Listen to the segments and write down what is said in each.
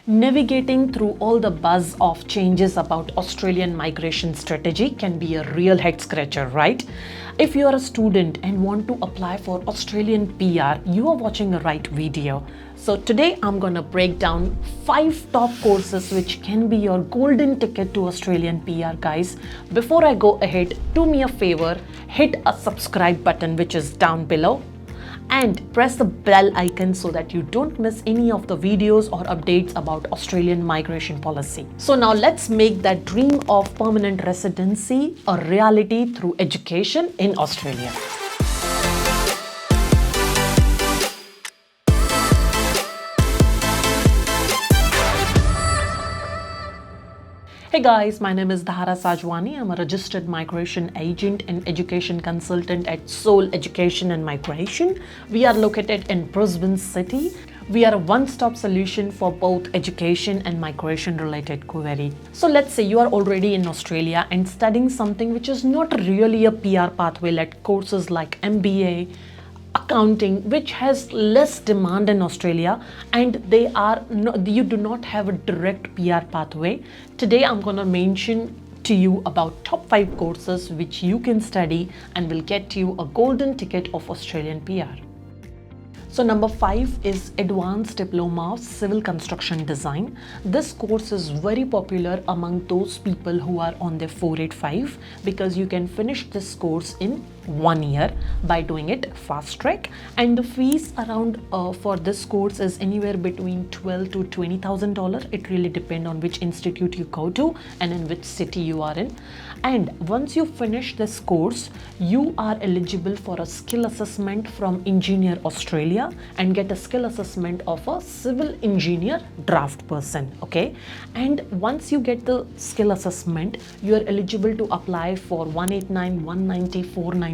Navigating through all the buzz of changes about Australian migration strategy can be a real head scratcher, right? If you are a student and want to apply for Australian PR, you are watching the right video. So today I'm going to break down 5 top courses which can be your golden ticket to Australian PR, guys. Before I go ahead, do me a favor, hit a subscribe button which is down below, and press the bell icon so that you don't miss any of the videos or updates about Australian migration policy. So now let's make that dream of permanent residency a reality through education in Australia. Hey guys, my name is Dhara Sajwani. I'm a registered migration agent and education consultant at Soul Education and Migration. We are located in Brisbane City. We are a one-stop solution for both education and migration related query. So let's say you are already in Australia and studying something which is not really a PR pathway, like courses like MBA, accounting, which has less demand in Australia, and you do not have a direct PR pathway. Today I'm going to mention to you about top 5 courses which you can study and will get you a golden ticket of Australian PR. So number 5 is Advanced Diploma of Civil Construction Design. This course is very popular among those people who are on their 485 because you can finish this course in 1 year by doing it fast track, and the fees around for this course is anywhere between $12,000 to $20,000. It really depends on which institute you go to and in which city you are in. And once you finish this course, you are eligible for a skill assessment from Engineer Australia and get a skill assessment of a civil engineer draft person. Okay, and once you get the skill assessment, you are eligible to apply for 189, 190, 491.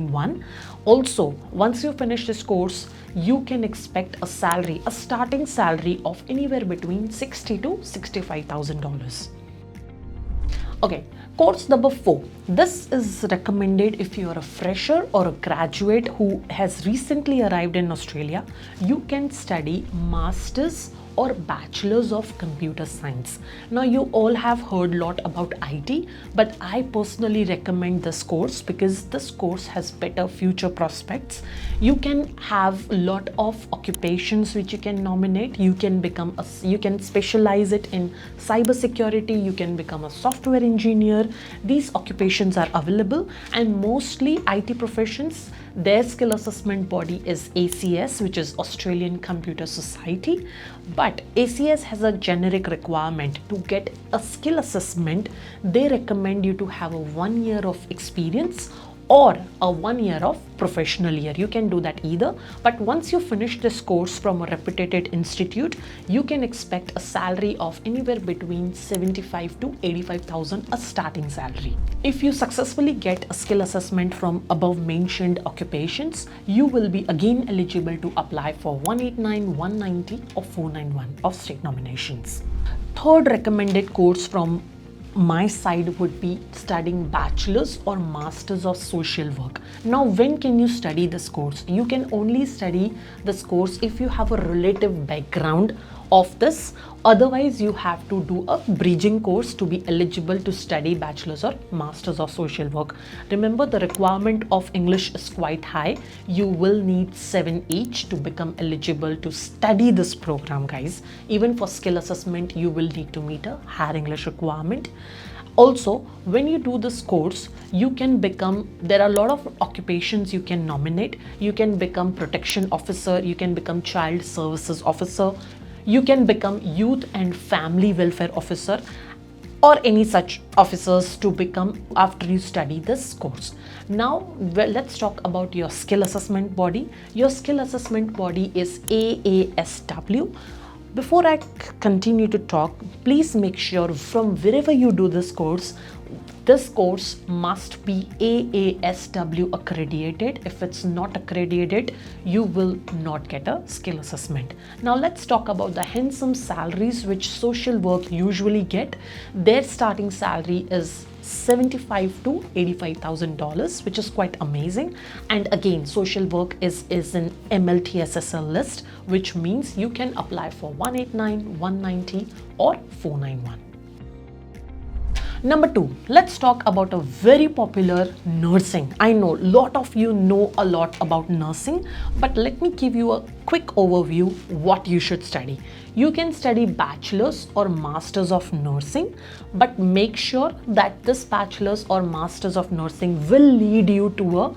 Also, once you finish this course, you can expect a starting salary of anywhere between $60,000 to $65,000. Okay, course number 4. This is recommended if you are a fresher or a graduate who has recently arrived in Australia. You can study Masters or Bachelors of Computer Science. Now you all have heard a lot about IT, but I personally recommend this course because this course has better future prospects. You can have a lot of occupations which you can nominate. You can specialize it in cybersecurity. You can become a software engineer. These occupations are available, and mostly IT professions, their skill assessment body is ACS, which is Australian Computer Society. But ACS has a generic requirement to get a skill assessment. They recommend you to have a 1 year of experience or a 1 year of professional year. You can do that either. But once you finish this course from a reputed institute, you can expect a salary of anywhere between $75,000 to $85,000 a starting salary. If you successfully get a skill assessment from above mentioned occupations, you will be again eligible to apply for 189, 190 or 491 of state nominations. Third recommended course from my side would be studying Bachelor's or Master's of Social Work. Now, when can you study this course? You can only study this course if you have a relative background of this. Otherwise, you have to do a bridging course to be eligible to study Bachelor's or Master's of Social Work. Remember, the requirement of English is quite high. You will need 7 each to become eligible to study this program, guys. Even for skill assessment, you will need to meet a higher English requirement. Also, when you do this course, there are a lot of occupations you can nominate. You can become protection officer, you can become child services officer, you can become youth and family welfare officer, or any such officers to become after you study this course. Now, let's talk about your skill assessment body. Your skill assessment body is AASW. Before I continue to talk, please make sure from wherever you do this course must be AASW accredited. If it's not accredited, you will not get a skill assessment. Now let's talk about the handsome salaries which social work usually get. Their starting salary is $75,000 to $85,000, which is quite amazing. And again, social work is an MLTSSL list, which means you can apply for 189, 190 or 491. Number 2, let's talk about a very popular nursing. I know a lot of you know a lot about nursing, but let me give you a quick overview what you should study. You can study bachelor's or master's of nursing, but make sure that this bachelor's or master's of nursing will lead you to a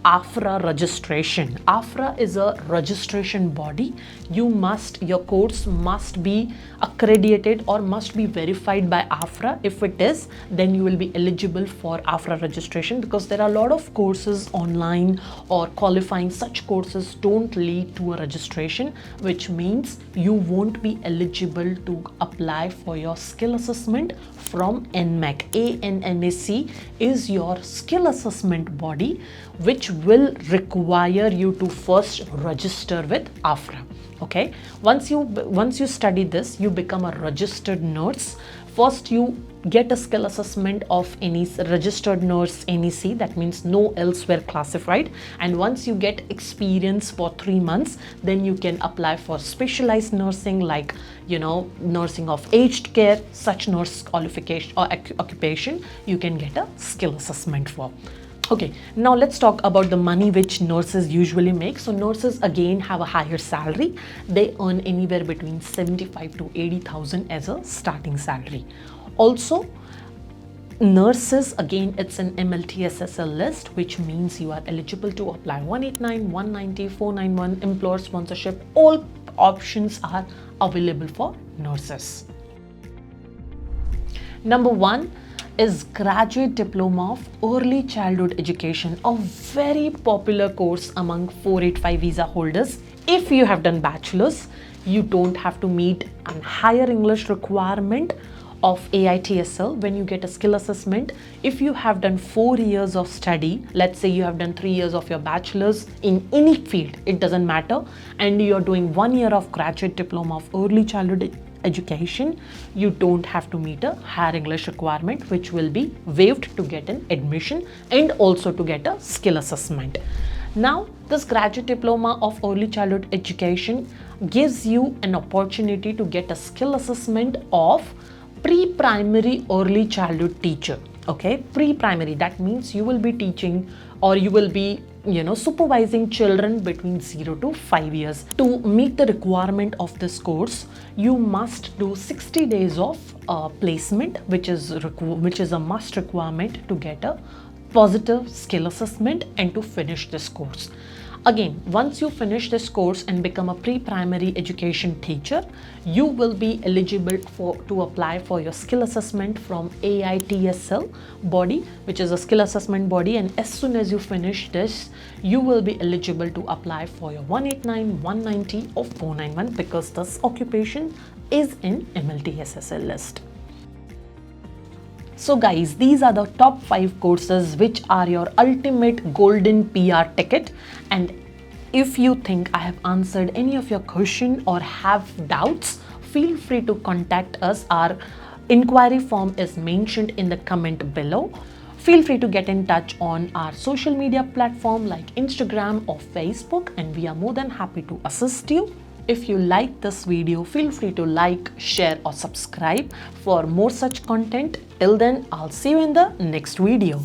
AFRA registration. AFRA is a registration body. Your course must be accredited or must be verified by AFRA. If it is, then you will be eligible for AFRA registration, because there are a lot of courses online or qualifying. Such courses don't lead to a registration, which means you won't be eligible to apply for your skill assessment from NMAC. ANMAC is your skill assessment body, which will require you to first register with AFRA. Okay, once you study this, you become a registered nurse. First, you get a skill assessment of any registered nurse NEC, that means no elsewhere classified. And once you get experience for 3 months, then you can apply for specialized nursing, like nursing of aged care. Such nurse qualification or occupation you can get a skill assessment for. Okay, now let's talk about the money which nurses usually make. So nurses again have a higher salary. They earn anywhere between 75 to 80,000 as a starting salary. Also, nurses, again, it's an MLTSSL list, which means you are eligible to apply 189, 190, 491, employer sponsorship. All options are available for nurses. Number 1 is Graduate Diploma of Early Childhood Education, a very popular course among 485 visa holders. If you have done bachelor's, you don't have to meet a higher English requirement of AITSL when you get a skill assessment. If you have done 4 years of study, let's say you have done 3 years of your bachelor's in any field, it doesn't matter, and you're doing 1 year of Graduate Diploma of Early Childhood Education, you don't have to meet a higher English requirement, which will be waived to get an admission and also to get a skill assessment. Now, this Graduate Diploma of Early Childhood Education gives you an opportunity to get a skill assessment of pre-primary early childhood teacher. Okay, pre-primary, that means you will be teaching or you will be supervising children between 0 to 5 years. To meet the requirement of this course, you must do 60 days of placement, which is a must requirement to get a positive skill assessment and to finish this course. Again, once you finish this course and become a pre-primary education teacher, you will be eligible to apply for your skill assessment from AITSL body, which is a skill assessment body. And as soon as you finish this, you will be eligible to apply for your 189, 190 or 491, because this occupation is in MLTSSL list. So guys, these are the top 5 courses which are your ultimate golden PR ticket. And if you think I have answered any of your question or have doubts, feel free to contact us. Our inquiry form is mentioned in the comment below. Feel free to get in touch on our social media platform like Instagram or Facebook, and we are more than happy to assist you. If you like this video, feel free to like, share or subscribe for more such content. Till then, I'll see you in the next video.